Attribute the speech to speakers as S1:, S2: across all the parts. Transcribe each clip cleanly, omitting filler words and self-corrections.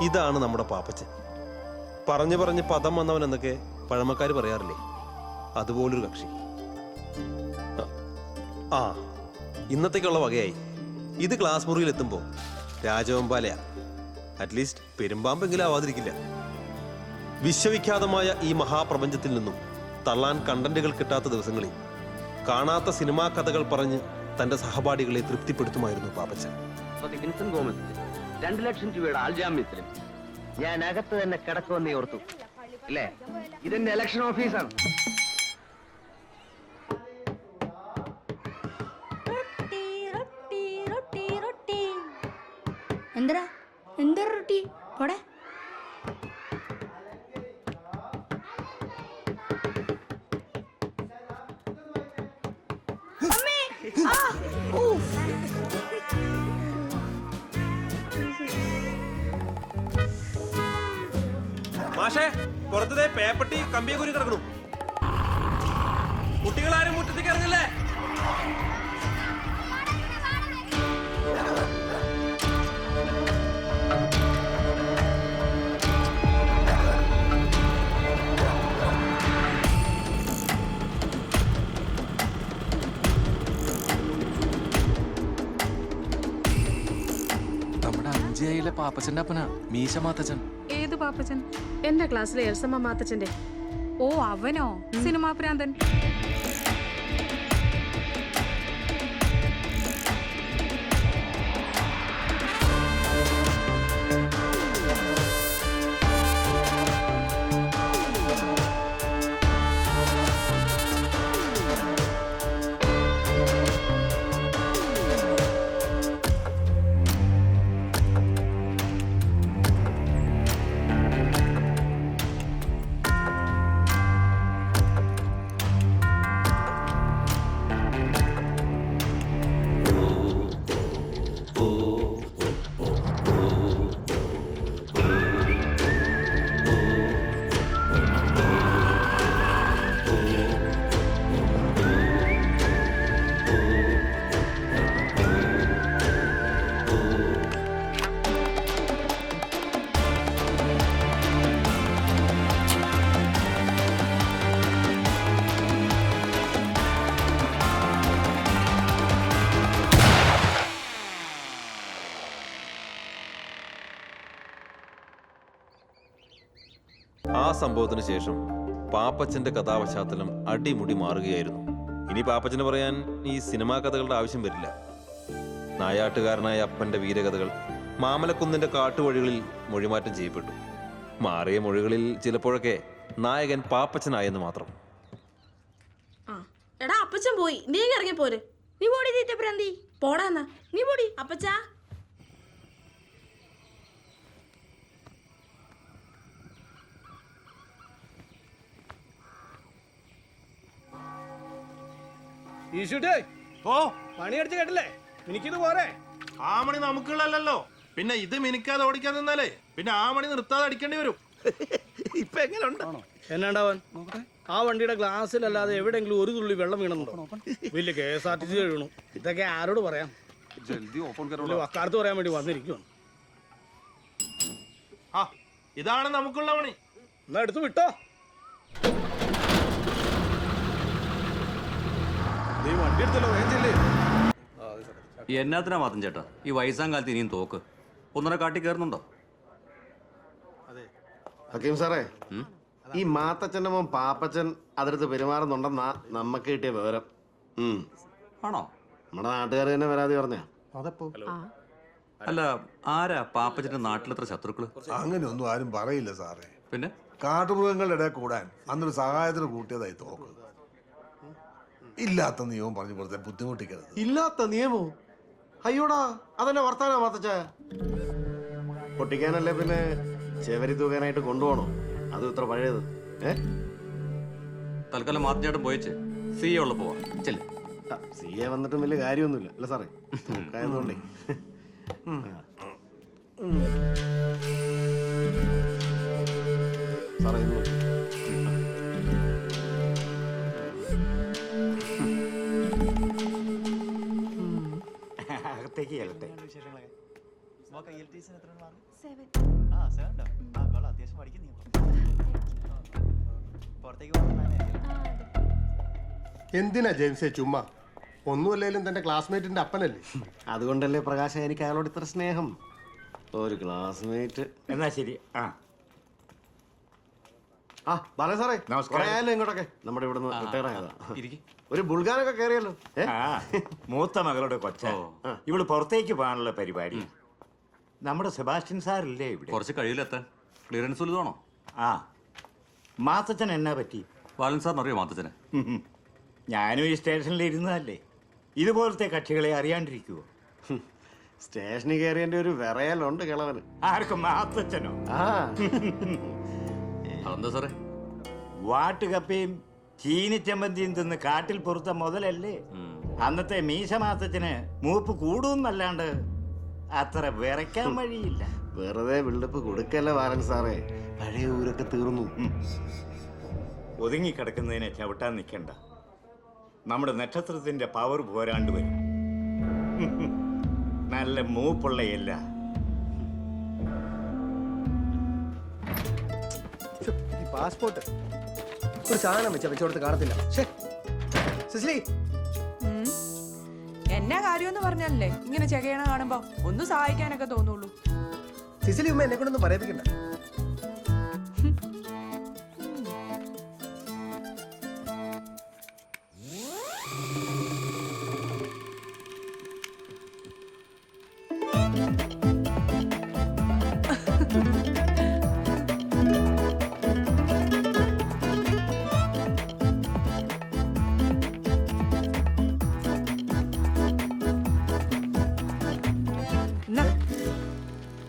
S1: ഇതാണ് നമ്മുടെ പാപ്പച്ചൻ. പറഞ്ഞു പറഞ്ഞ് പദം വന്നവൻ എന്നൊക്കെ പഴമക്കാർ പറയാറില്ലേ, അതുപോലൊരു കക്ഷി. ആ ഇന്നത്തേക്കുള്ള വകയായി. ഇത് ക്ലാസ് മുറിയിൽ എത്തുമ്പോൾ രാജവെമ്പാലയാ. അറ്റ്ലീസ്റ്റ് പെരുമ്പാമ്പെങ്കിലും ആവാതിരിക്കില്ല. വിശ്വവിഖ്യാതമായ ഈ മഹാപ്രപഞ്ചത്തിൽ നിന്നും തള്ളാൻ കണ്ടന്റുകൾ കിട്ടാത്ത ദിവസങ്ങളിൽ കാണാത്ത സിനിമാ കഥകൾ പറഞ്ഞ് തന്റെ സഹപാഠികളെ തൃപ്തിപ്പെടുത്തുമായിരുന്നു പാപ്പച്ചൻ.
S2: 2 ലക്ഷം രൂപയുടെ ആൾജാമ്യത്തിലും ഞാൻ അകത്ത് തന്നെ കിടക്കുമെന്ന് ഓർത്തു അല്ലേ? ഇതെന്റെ ഇലക്ഷൻ ഓഫീസാണ്.
S3: എന്തരാ എന്തൊരു റൊട്ടി പോടെ.
S1: മാഷേ, പുറത്തതേ പേപ്പട്ടി കമ്പിയെ കുരി കിടക്കണു. കുട്ടികളാരും മുറ്റത്തേക്ക് ഇറങ്ങില്ലേ?
S4: നമ്മുടെ അഞ്ചേയിലെ പാപ്പച്ചന്റെ അപ്പനാ മീശ മാത്തച്ചൻ.
S5: ഏത് പാപ്പച്ചൻ? എന്റെ ക്ലാസ്സിലെ എൽസമ്മ മാത്തച്ചന്റെ. ഓ അവനോ? സിനിമാ പ്രാന്തൻ.
S1: ആ സംഭവത്തിന് ശേഷം പാപ്പച്ചന്റെ കഥാപശ്ചാത്തലം അടിമുടി മാറുകയായിരുന്നു. ഇനി പാപ്പച്ചന് പറയാൻ ഈ സിനിമാ കഥകളുടെ ആവശ്യം വരില്ല. നായാട്ടുകാരനായ അപ്പന്റെ വീരകഥകൾ മാമലക്കുന്നിന്റെ കാട്ടുവഴികളിൽ മൊഴിമാറ്റം ചെയ്യപ്പെട്ടു. മാറിയ മൊഴികളിൽ ചിലപ്പോഴൊക്കെ നായകൻ പാപ്പച്ചനായെന്ന് മാത്രം.
S3: എടാ അപ്പച്ചൻ പോയി, നീ ഇറങ്ങി പോര്. നീ പോടി തീറ്റപ്രാന്തി, പോടാ എന്നാ. നീ പോടി അപ്പച്ചാ.
S6: പണിയടിച്ച് കേട്ടില്ലേ? മിനിക്കിത് പോരെ.
S1: ആ മണി നമുക്കുള്ളല്ലോ. പിന്നെ ഇത് മിനിക്കാതെ ഓടിക്കാൻ നിന്നാലേ പിന്നെ ആ മണി നിർത്താതെ അടിക്കേണ്ടി വരും.
S6: ഇപ്പൊ എങ്ങനെ ഉണ്ടാണോ എന്നാണ്ടാവാൻ? ആ വണ്ടിയുടെ ഗ്ലാസ്സിലല്ലാതെ എവിടെയെങ്കിലും ഒരു തുള്ളി വെള്ളം വീണുണ്ടോ? വലിയ KSRTC വീണു. ഇതൊക്കെ ആരോട് പറയാം? വക്കാലത്ത് പറയാൻ വേണ്ടി വന്നിരിക്കുവാണ്.
S1: ആ ഇതാണ് നമുക്കുള്ള മണി.
S6: എന്നാ എടുത്തു വിട്ടോ.
S7: എന്നാത്തിനാ മാത്തൻ ചേട്ടാ ഈ വയസ്സാം കാലത്ത് ഇനിയും തോക്ക് ഒന്നര കാട്ടി കയറുന്നുണ്ടോ?
S8: ഹക്കീം സാറേ, ഈ മാത്തച്ഛൻ്റെ മോൻ പാപ്പച്ചൻ അതിർത്ത് പെരുമാറുന്നുണ്ടെന്നാ നമുക്ക് കിട്ടിയ വിവരം.
S7: ആണോ?
S8: നമ്മുടെ നാട്ടുകാർ തന്നെ പരാതി പറഞ്ഞ.
S7: അല്ല, ആരാ പാപ്പച്ചന്റെ നാട്ടിലെത്ര ശത്രുക്കള്?
S9: അങ്ങനെയൊന്നും ആരും പറയില്ല സാറേ.
S7: പിന്നെ
S9: കാട്ടുമൃഗങ്ങളുടെ ഇടയിൽ കൂടാൻ അന്നൊരു സഹായത്തിന് കൂട്ടിയതായി തോക്ക്. ഇല്ലാത്ത നിയമം പറഞ്ഞു കൊടുത്താൽ ബുദ്ധിമുട്ടിക്കരുത്.
S8: ഇല്ലാത്ത നിയമോ? അയ്യോടാ, അതെന്നെ വർത്താനാ മാത്തച്ഛ. പൊട്ടിക്കാനല്ലേ പിന്നെ ചെവരി തൂക്കാനായിട്ട് കൊണ്ടുപോകണോ? അത് ഇത്ര പഴയത്.
S7: തൽക്കാലം മാത്തൻ ചേട്ടൻ പോയിച്ച് CA ഉള്ള പോവാ. ചെല്ലേ.
S8: CA വന്നിട്ടും വലിയ കാര്യമൊന്നുമില്ല അല്ല സാറേ, തൂക്കായതുകൊണ്ടേ. സാറേ അകത്തേക്ക് ചെല്ലട്ടെ.
S10: എന്തിനാ ജെയിംസേ ചുമ്മാ? ഒന്നുമല്ലേലും തന്റെ ക്ലാസ്മേറ്റിന്റെ അപ്പനല്ലേ?
S8: അതുകൊണ്ടല്ലേ പ്രകാശ് എനിക്ക് അയാളോട് ഇത്ര സ്നേഹം. ഒരു ക്ലാസ്മേറ്റ്.
S11: എന്നാ ശരി.
S8: ആ ബാലൻ സാറേ,
S11: നമസ്കാരം.
S8: കുറേ ആയല്ലോ ഇങ്ങോട്ടൊക്കെ. നമ്മുടെ ഇവിടുന്ന് റിട്ടയർ ആയതാ. ഒരു ബുൾഗാനൊക്കെ കയറിയല്ലോ.
S11: മൂത്ത മകളുടെ കൊച്ച ഇവള് പുറത്തേക്ക് പോകാനുള്ള പരിപാടി. നമ്മുടെ സെബാസ്റ്റ്യൻ സാറില്ലേ ഇവിടെ?
S7: കുറച്ച് കഴിയില്ലെത്താൻ. ക്ലിയറൻസ് വലുതാണോ?
S11: ആ മാത്തച്ഛൻ എന്നാ പറ്റി?
S7: ബാലൻ സാറിന് അറിയോ മാത്തച്ഛനെ?
S11: ഞാനും ഈ സ്റ്റേഷനിൽ ഇരുന്നതല്ലേ. ഇതുപോലത്തെ കക്ഷികളെ അറിയാണ്ടിരിക്കുവോ?
S8: സ്റ്റേഷനിൽ കയറിയതിന്റെ ഒരു വിറയലുണ്ട് കിളവന്.
S11: ആർക്കും മാത്തച്ഛനോ?
S7: അതെന്താ സാറേ?
S11: വാട്ടുകപ്പയും ചീനിച്ചമ്പന്തിയും തിന്ന് കാട്ടിൽ പൊറുത്ത മുതലല്ലേ. അന്നത്തെ മീശ മാത്തച്ഛന് മൂപ്പ് കൂടുന്നല്ലാണ്ട് അത്ര വിറയ്ക്കാൻ വഴിയില്ല.
S8: വെറുതെ ബിൽഡപ്പ് കൊടുക്കല്ല ബാലൻ സാറേ, പഴയ ഊരൊക്കെ തീർന്നു.
S11: ഒതുങ്ങിക്കിടക്കുന്നതിനെ ചവിട്ടാൻ നിൽക്കണ്ട. നമ്മുടെ നക്ഷത്രത്തിന്റെ പവർ പോരാണ്ട് വരും. നല്ല മൂപ്പുള്ള എല്ല.
S6: പാസ്പോർട്ട് ഒരു സാധനം വെച്ചോടത്ത് കാണത്തില്ല. സിസ്ലി,
S5: എന്നാ കാര്യമെന്ന് പറഞ്ഞല്ലേ ഇങ്ങനെ ചെകയണ കാണുമ്പോ ഒന്ന് സഹായിക്കാനൊക്കെ തോന്നുള്ളൂ.
S6: സിസിലി ഉമ്മ എന്നെ കൊണ്ടൊന്നും പറയിപ്പിക്കണ്ട.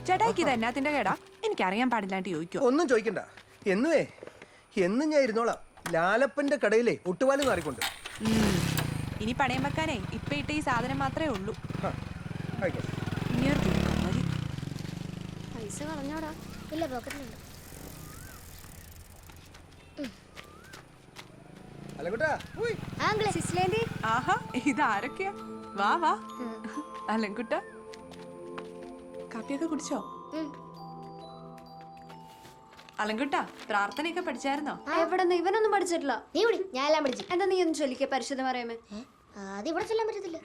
S5: ചേട്ടായിക്ക് ഇത് എന്നാത്തിന്റെ കേടാ? എനിക്കറിയാൻ പാടില്ലാണ്ട് ചോദിക്കോ?
S6: ഒന്നും ചോദിക്കണ്ട. എന്നും ഞാൻ ഇരുന്നോളാം. ലാലപ്പന്റെ കടയിലെ ഒട്ടുപാല് മാറിക്കൊണ്ട്.
S5: ഇനി പണയം വെക്കാനേ ഇപ്പൊ ഇട്ട ഈ സാധനം മാത്രമേ ഉള്ളൂ.
S3: പൈസ കളഞ്ഞോടാ? ഇല്ല, പോക്കറ്റിലുണ്ട്.
S5: ആഹാ, ഇതാരൊക്കെയാ? വാ വാ അലൻകുട്ട, കാപ്പിയൊക്കെ കുടിച്ചോ? അലൻകുട്ട, പ്രാർത്ഥനയൊക്കെ പഠിച്ചായിരുന്നോ?
S3: എവിടെ ഇവനൊന്നും പഠിച്ചിട്ടില്ല. നീ വിളി, ഞാൻ എല്ലാം പഠിച്ചു. എന്താ നീ ഒന്ന് ചൊല്ലിക്കേ പരിശുദ്ധ പറയാമേ? അത് ഇവിടെ ചൊല്ലാൻ പറ്റത്തില്ല.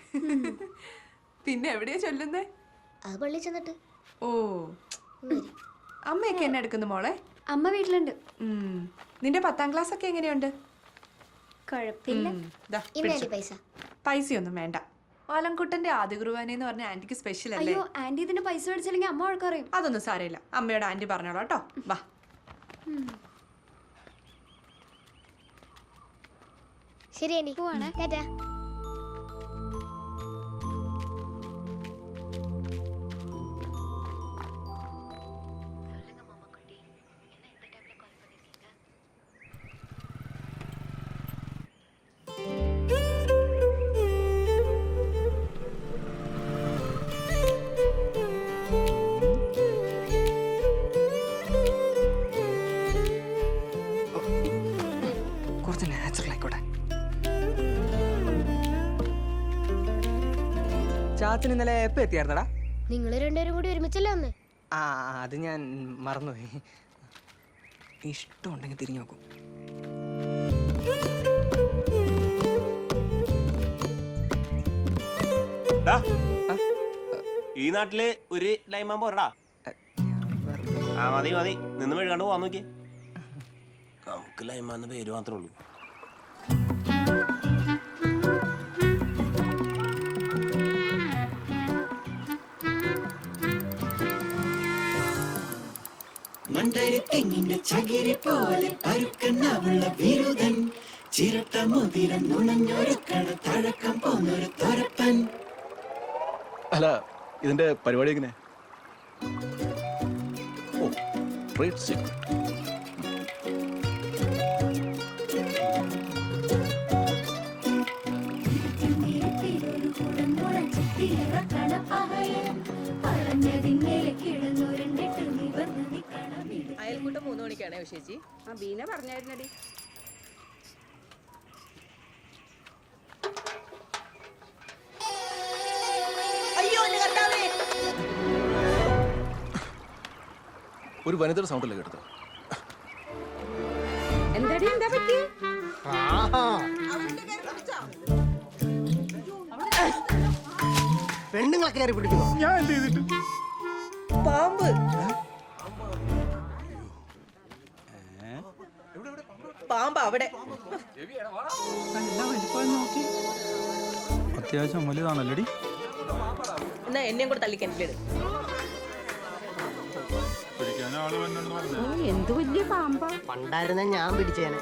S5: പിന്നെ എവിടെയാ ചൊല്ലുന്നേ?
S3: അത് പള്ളി ചെന്നിട്ട്.
S5: ഓ, അമ്മയൊക്കെ എന്നെ എടുക്കുന്നു മോളെ?
S3: അമ്മ വീട്ടിലുണ്ട്.
S5: നിന്റെ 10ാം ക്ലാസ് ഒക്കെ എങ്ങനെയുണ്ട്?
S3: കുഴപ്പമില്ല. പൈസ
S5: പൈസയൊന്നും വേണ്ട. അലൻകുട്ടന്റെ ആദ്യ കുർബാന എന്ന് പറഞ്ഞ ആന്റിക്ക് സ്പെഷ്യൽ അല്ലേ?
S3: അയ്യോ, ആന്റി ഇതിന് പൈസ മേടിച്ചില്ലെങ്കിൽ അമ്മ വഴക്കറിയും.
S5: അതൊന്നും സാരമില്ല, അമ്മയോട് ആന്റി പറഞ്ഞോളാം കേട്ടോ. വാ.
S3: ശരി ആന്റി, പോവാണ്. ടാറ്റാ.
S5: കുറച്ച് നാച്ചുറൽ ആയിക്കോട്ടെ.
S6: ചാച്ചൻ ഇന്നലെ എപ്പോ എത്തിയായിരുന്നടാ?
S3: നിങ്ങൾ രണ്ടുപേരും കൂടി ഒരുമിച്ചല്ലേ വന്ന്?
S6: ആ, അത് ഞാൻ മറന്നുപോയി. ഇഷ്ടമുണ്ടെങ്കിൽ തിരിഞ്ഞു നോക്കും.
S2: ഈ നാട്ടില് ഒരു ലൈമാൻ പോരടാ. ആ മതി മതി, നിന്ന് മെഴുകാണ്ട് പോവാൻ നോക്കി. നമുക്ക് ലൈമാന്ന് പേര് മാത്രമേ ഉള്ളൂ.
S12: മണ്ടരിത്തെങ്ങിന്റെ ചകിരി പോലെ പരുക്കനാവുള്ള വിരുദൻ, ചിരട്ട മുതിരം നുണഞ്ഞൊരുക്കണ തഴക്കം പോന്നൊരു തൊരപ്പൻ.
S4: അല്ല, ഇതിന്റെ പരിപാടി എങ്ങനെ? ഓ, ട്രേഡ് സീക്രട്ട്.
S5: അയൽക്കൂട്ടം 3 മണിക്കാണേ ചേച്ചി. ആ ബീന പറഞ്ഞായിരുന്നടി.
S3: അയ്യോ,
S4: ഒരു വനിതയുടെ സൗണ്ടല്ലേ കേട്ടത്?
S6: പെണ്ണുങ്ങളെ കയറി പിടിക്കുന്നു. ഞാൻ എന്ത് ചെയ്തിട്ട്?
S12: പാമ്പ് പാമ്പ് അവിടെ
S4: അത്യാവശ്യം വലുതാണല്ലേടി.
S12: എന്നാ എന്നെയും കൂടെ തള്ളി കിണറ്റിലിട്.
S5: എന്ത് വലിയ പാമ്പാ.
S6: പണ്ടായിരുന്ന ഞാൻ പിടിച്ചേനെ.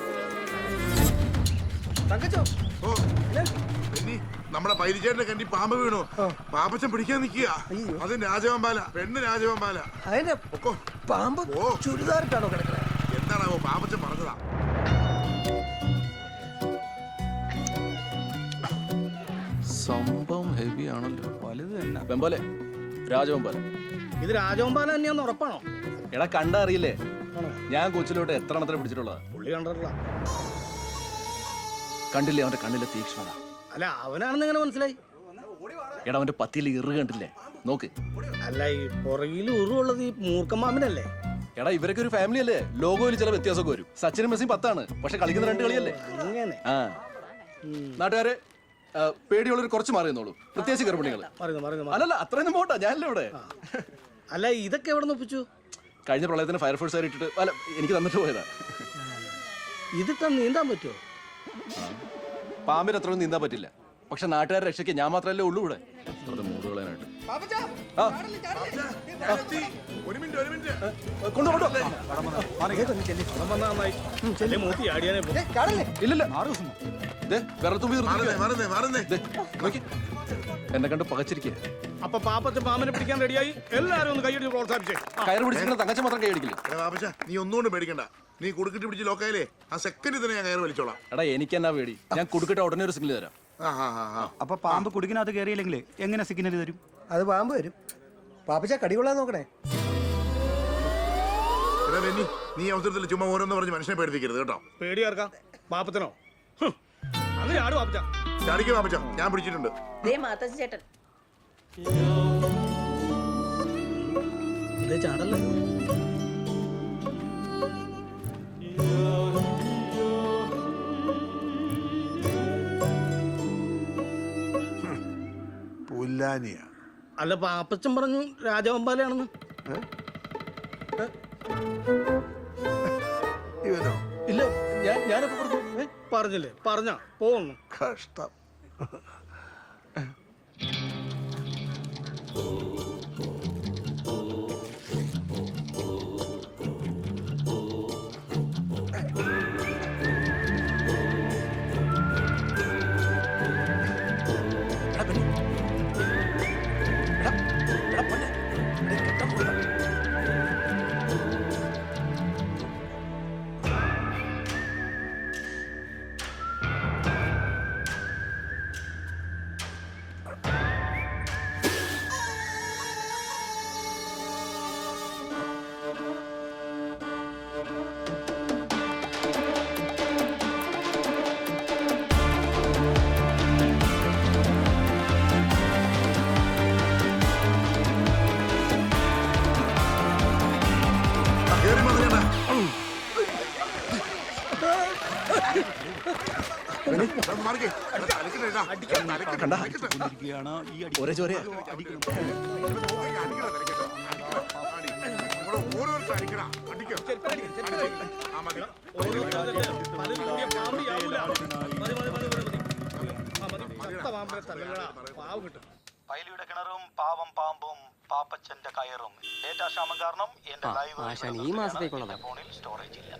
S9: നമ്മുടെ പൈരിച്ചേട്ടന്റെ കണ്ടി പാമ്പ് വീണു. പാപ്പച്ചൻ പിടിക്കാൻ നിൽക്കുക. അത് രാജവമ്പാല, പെണ്ണ് രാജവമ്പാല.
S6: അതിന്റെ പാമ്പ് ചുരിദാറിട്ടാണോ കിടക്കുന്നത്?
S9: എന്താണാവോ പാപ്പച്ചൻ പറഞ്ഞതാ.
S4: സംഭവം ഹെവി ആണല്ലോ. വലുത് തന്നെ. വെമ്പാലെ, രാജവെമ്പാല.
S6: ഇത് രാജവമ്പാല തന്നെയാന്ന് ഉറപ്പാണോ?
S4: എടാ കണ്ടറിയില്ലേ? ഞാൻ കൊച്ചിലോട്ട് എത്ര എണ്ണത്തിനെ പിടിച്ചിട്ടുള്ളതാ.
S6: പുള്ളി കണ്ടിട്ടില്ല.
S4: കണ്ടില്ലേ അവന്റെ കണ്ണിലെ തീക്ഷ്ണത?
S6: അല്ല, അവനാണെന്ന് എങ്ങനെ മനസ്സിലായി?
S4: എടാ അവന്റെ പത്തിയിൽ ഇറ് കണ്ടില്ലേ? നോക്ക്.
S6: അല്ല, ഈ പുറകിൽ ഉറുള്ളത് ഈ മൂർക്കമ്മാമിനല്ലേ?
S4: എടാ ഇവരൊക്കെ ഒരു ഫാമിലി അല്ലേ? ലോഗോയിൽ ചില വ്യത്യാസമൊക്കെ വരും. സച്ചിനും മെസ്സിയും 10 പക്ഷെ കളിക്കുന്ന 2 കളിയല്ലേ?
S6: അങ്ങനെ.
S4: ആ നാട്ടുകാരെ പേടിയുള്ളൊരു കുറച്ച് മാറി നിന്നോളൂ, പ്രത്യേകിച്ച് ഗർഭിണികൾ. അല്ലല്ല അത്രയൊന്നും പോട്ടാ, ഞാനല്ലേ ഇവിടെ.
S6: അല്ല, ഇതൊക്കെ എവിടെ നിന്ന് ഒപ്പിച്ചു?
S4: കഴിഞ്ഞ പ്രളയത്തിന് ഫയർഫോഴ്സ് ഇട്ടിട്ട് അല്ല എനിക്ക് തന്നിട്ട് പോയതാ.
S6: ഇതിട്ടാ നീന്താൻ പറ്റുമോ?
S4: പാമ്പിന് അത്രയൊന്നും നീന്താൻ പറ്റില്ല. പക്ഷെ നാട്ടുകാരെ രക്ഷയ്ക്ക് ഞാൻ മാത്രമല്ലേ ഉള്ളൂ ഇവിടെ. അത് മൂടുകളാനായിട്ട് ഇല്ലല്ല. എന്നെ കണ്ട് പകച്ചിരിക്കുക.
S6: അപ്പൊ പാപ്പച്ച പാമ്പിനെ പിടിക്കാൻ റെഡിയായി. എല്ലാരും ഒന്ന് കൈയടിച്ച് പ്രോത്സാഹിപ്പിച്ചേ.
S4: കയറ് പിടിച്ചിട്ട് തങ്കച്ച മാത്രം കൈയടിക്കില്ല.
S9: നീ ഒന്നുകൊണ്ട് പേടിക്കണ്ട. നീ കുടുക്കിട്ട് പിടിച്ച് ലോക്കായാലേ ആ സെക്കൻഡിൽ തന്നെ ഞാൻ കയറി വലിച്ചോളാം.
S4: എടാ എനിക്ക് എന്നാ പേടി? ഞാൻ കുടുക്കിട്ട് ഉടനെ ഒരു സിഗ്നൽ തരാം.
S11: അപ്പൊ പാമ്പ് കുടുക്കിനകത്ത് കയറിയില്ലെങ്കിൽ എങ്ങനെ സിഗ്നൽ തരും?
S6: അത് പാമ്പ് വരും. പാപ്പച്ച കടികൊള്ളാൻ നോക്കണേ.
S9: നീ അവസരത്തിൽ ചുമ്മാ ഓരോന്ന് പറഞ്ഞ് മനുഷ്യനെ പേടിപ്പിക്കരുത് കേട്ടോ.
S6: പേടിയാർക്കാം? പാപ്പത്തിനോ? അങ്ങനെ ആട് പാപ്പച്ച.
S9: ചാടിക്കും പാപ്പച്ച, ഞാൻ പിടിച്ചിട്ടുണ്ട്.
S12: ചേട്ടൻ
S6: ചാടല്ലേ?
S9: പുല്ലാനിയ.
S6: അല്ല, പാപ്പച്ചൻ പറഞ്ഞു രാജവമ്പാലയാണെന്ന്.
S9: ഇവനോ?
S4: ഇല്ല, ഞാനപ്പോ
S6: പറഞ്ഞില്ലേ? പറഞ്ഞ പോന്നു.
S9: കഷ്ടം.
S4: ഒരേ ചോരയാ.
S11: പൈലിയുടെ കിണറും പാവം പാമ്പും പാപ്പച്ചന്റെ കയറും. ഡേറ്റാ ക്ഷാമം കാരണം എന്റെ ലൈവ് ഈ മാസത്തേക്കുള്ള ഫോണിൽ സ്റ്റോറേജ് ഇല്ല.